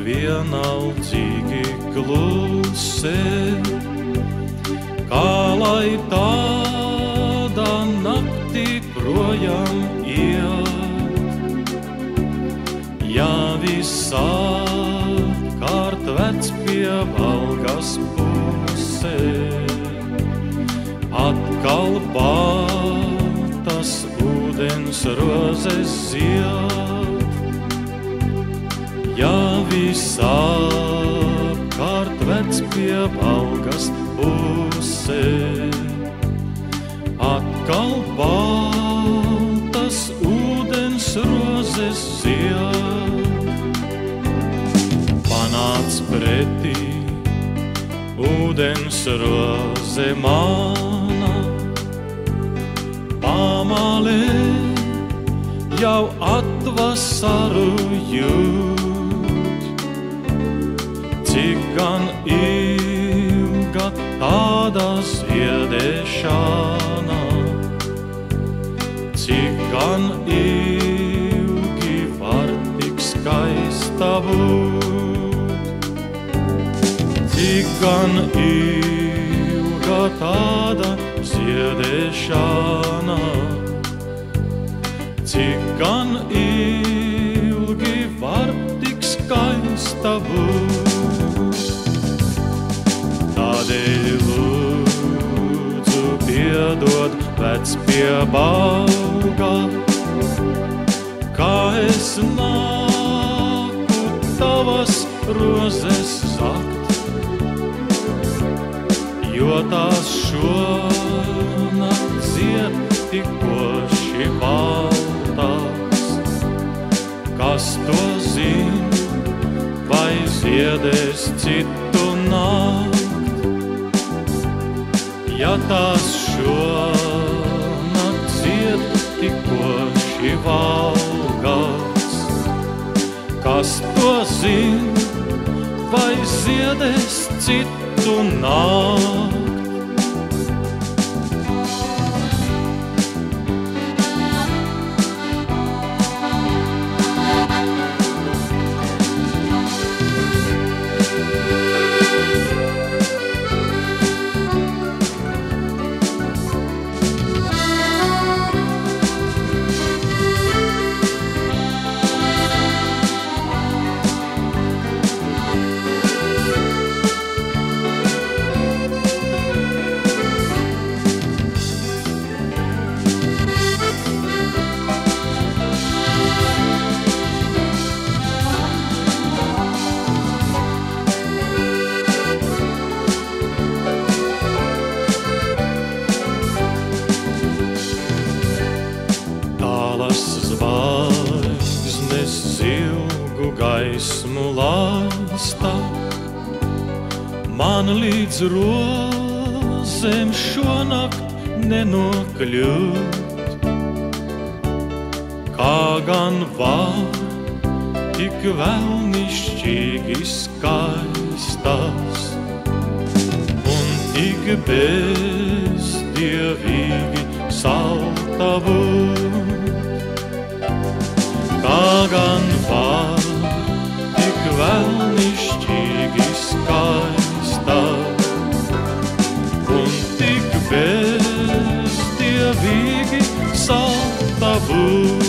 vienaldzīgi klusi, kā lai tāda naktī projām iet. Ja visapkārt vec pie Valgas pusē, atkal baltas ūdens rozes zied. Ja visapkārt vec pie Valgas pusē, atkal baltas ūdens rozes zied. Panāc pretī ūdens roze mana, pamalē jau atvasaru jūt. Cik gan ilga tāda ziedēšana, cik gan ilgi var tik skaista būt. Cik gan ilga tāda ziedēšana, cik gan ilgi var tik skaista būt. Tādēļ lūdzu piedod vec pie Valga, kā es nāku tavas rozes zakt, jo tās šonakt zied tikoši baltās. Kas to zin, vai ziedēs citu nakt, ja tās šonakt zied tikoši Valgās. Kas to zin, vai ziedēs citu nakt. Zvaigznes ilgu gaismu lāsta, man līdz rozēm šonakt nenokļūt. Kā gan var tik vēlnišķīgi skaistas un tik bezdievīgi salta būt. Kā gan var tik vēlnišķīgi skaista un tik bezdievīgi salta būt.